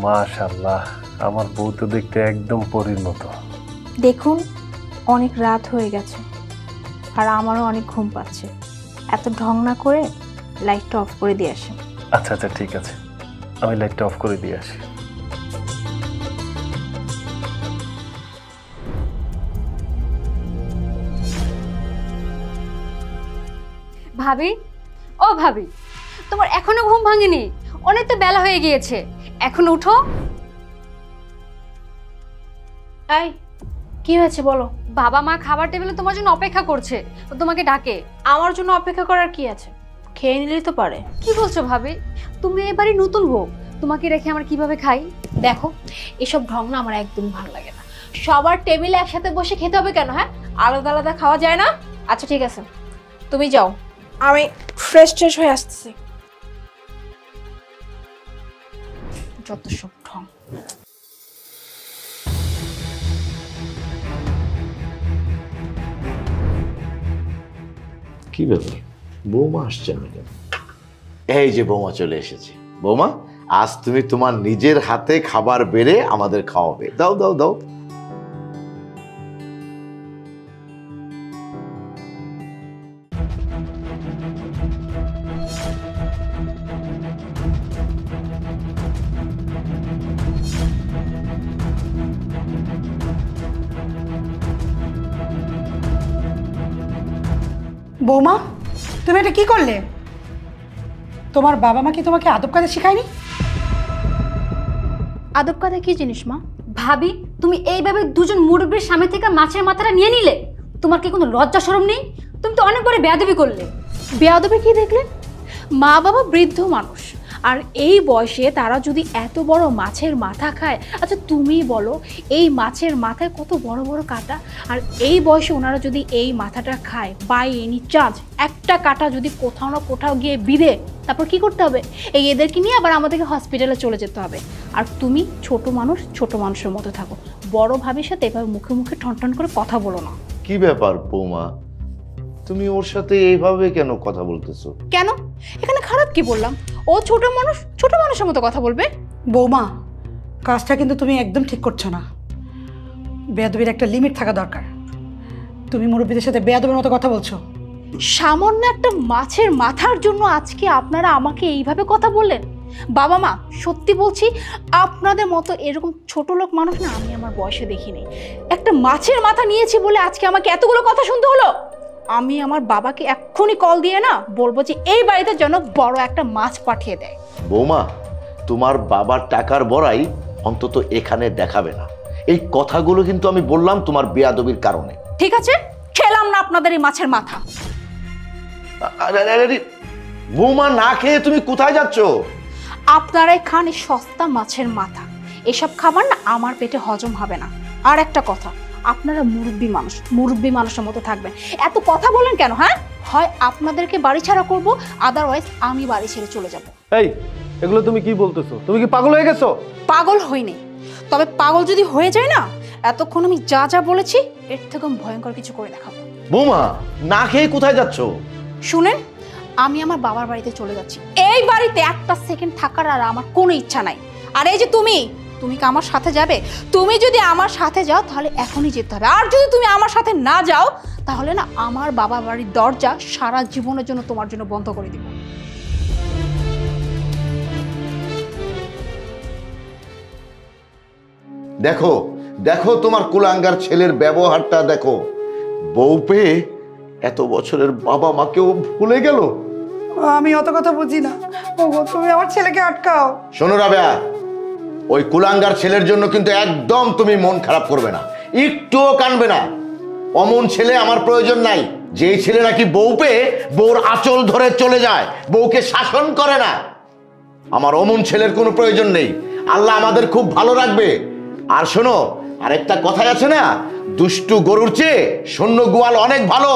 মাশাআল্লাহ, আমার বউ তো দেখতে একদম পরীর মতো। দেখুন, অনেক রাত হয়ে গেছে আর আমারও অনেক ঘুম পাচ্ছে। এত ঢং না করে লাইটটা অফ করে দিয়ে আসেন। আচ্ছা আচ্ছা, ঠিক আছে, আমি লাইটটা অফ করে দিয়ে আসি। ভাবি, ও ভাবি, তোমার এখনো ঘুম ভাঙেনি? অনেক তো বেলা হয়ে গিয়েছে, এখন উঠো। এই, কি হয়েছে বলো? বাবা মা খাবার টেবিলে তোমার জন্য অপেক্ষা করছে, ও তোমাকে ডাকে। আমার জন্য অপেক্ষা করার কি আছে? খেয়ে নিলেই তো পারে। কি বলছো ভাবি? তুমি এবারে নতুন বউ, তোমাকে রেখে আমার কিভাবে খাই? দেখো, এসব ঢং না আমার একদম ভালো লাগে না। সবার টেবিলে একসাথে বসে খেতে হবে কেন? হ্যাঁ, আলাদা আলাদা খাওয়া যায় না? আচ্ছা ঠিক আছে, তুমি যাও, আমি ফ্রেশ হয়ে আসতেছি। যত সব ঢং। কি ব্যাপার, বৌমা আসছে না কেন? এই যে বৌমা চলে এসেছে। বৌমা, আজ তুমি তোমার নিজের হাতে খাবার বেড়ে আমাদের খাওয়াবে। দাও দাও দাও। বৌমা, তুমি এটা কি করলে? তোমার বাবা মা কি তোমাকে আদব কায়দা শেখায়নি? আদব কায়দা কি জিনিস মা? ভাবি, তুমি এইভাবে দুজন মুরব্বির সামনে থেকে মাছের মাথাটা নিয়ে নিলে? তোমার কি কোনো লজ্জা শরম নেই? তুমি তো অনেক বড় বেয়াদবি করলে। বেয়াদবি কি দেখলেন? মা বাবা বৃদ্ধ মানুষ, আর এই বয়সে তারা যদি এত বড় মাছের মাথা খায়, আচ্ছা তুমি বলো, এই মাছের মাথায় কত বড় বড় কাঁটা, আর এই বয়সে ওনারা যদি এই মাথাটা খায়, বাই এনি চান্স একটা কাঁটা যদি কোথাও না কোথাও গিয়ে বিঁধে, তারপর কি করতে হবে? এদেরকে নিয়ে আবার আমাদেরকে হসপিটালে চলে যেতে হবে। আর তুমি ছোট মানুষ, ছোট মানুষের মতো থাকো। বড় ভাবির সাথে এভাবে মুখে মুখে ঠন করে কথা বলো না। কি ব্যাপার বৌমা, তুমি ওর সাথে এইভাবে কেন কথা বলতেছো? কেন? এখানে খারাপ কি বললাম? ও ছোট মানুষ, ছোট মানুষের মতো কথা বলবে। বৌমা, কাজটা কিন্তু তুমি একদম ঠিক করছো না। বেয়াদবির একটা লিমিট থাকা দরকার। তুমি মুরব্বীদের সাথে বেয়াদবের মতো কথা বলছো। সামান্য একটা মাছের মাথার জন্য আজকে আপনারা আমাকে এইভাবে কথা বললেন? বাবা মা, সত্যি বলছি, আপনাদের মতো এরকম ছোট লোক মানুষ না আমি আমার বয়সে দেখিনি। একটা মাছের মাথা নিয়েছি বলে আজকে আমাকে এতগুলো কথা শুনতে হলো। আমি আমার বাবাকে এক্ষুনি কল দিয়ে না বলবো যে এই বাড়িতে যেন বড় একটা মাছ পাঠিয়ে দেয়। বৌমা, তোমার বাবার টাকার বড়াই অন্তত এখানে দেখাবে না। এই কথাগুলো কিন্তু আমি বললাম তোমার বেয়াদবির কারণে। ঠিক আছে, খেলাম না আপনাদের এই মাছের মাথা। বৌমা, না খেয়ে তুমি কোথায় যাচ্ছ? আপনারাই খান এই সস্তা মাছের মাথা। এসব খাবার না আমার পেটে হজম হবে না। আর একটা কথা, আপনারা মুরব্বী মানুষ, মুরব্বী মানুষের মতো থাকবেন। এত কথা বলেন কেন? হ্যাঁ, হয় আপনাদেরকে বাড়ি ছাড়া করব, আদারওয়াইজ আমি বাড়ি ছেড়ে চলে যাব। এই, এগুলো তুমি কি বলতেছো? তুমি কি পাগল হয়ে গেছো? পাগল হইনি, তবে পাগল যদি হয়ে যায় না, এতক্ষণ আমি যা যা বলেছি এর থেকে ভয়ঙ্কর কিছু করে দেখাবো। বৌমা, না খেয়ে কোথায় যাচ্ছ? শুনেন, আমি আমার বাবার বাড়িতে চলে যাচ্ছি। এই বাড়িতে একটা সেকেন্ড থাকার আর আমার কোনো ইচ্ছা নাই। আর এই যে তুমি কি আমার সাথে যাবে? তুমি যদি আমার সাথে যাও তাহলে এখনই যেতে হবে, আর যদি তুমি আমার সাথে না যাও তাহলে না আমার বাবা বাড়ির দরজা সারা জীবনের জন্য তোমার জন্য বন্ধ করে দিব। দেখো দেখো, তোমার কুলাঙ্গার ছেলের ব্যবহারটা দেখো। বউ পেয়ে এত বছরের বাবা মাকেও ভুলে গেল। আমি অত কথা বুঝি না। ওগো, তুমি আমার ছেলেকে আটকাও। শোনো রাবেয়া, ওই কুলাঙ্গার ছেলের জন্য কিন্তু একদম তুমি মন খারাপ করবে না, একটুও কানবে না। অমন ছেলে আমার প্রয়োজন নাই। যেই ছেলে নাকি বউ পেয়ে বউর আঁচল ধরে চলে যায়, বউকে শাসন করে না, আমার অমন ছেলের কোনো প্রয়োজন নেই। আল্লাহ আমাদের খুব ভালো রাখবে। আর শোনো, আরেকটা কথাই আছে না, দুষ্টু গরুর চেয়ে শূন্য গোয়াল অনেক ভালো।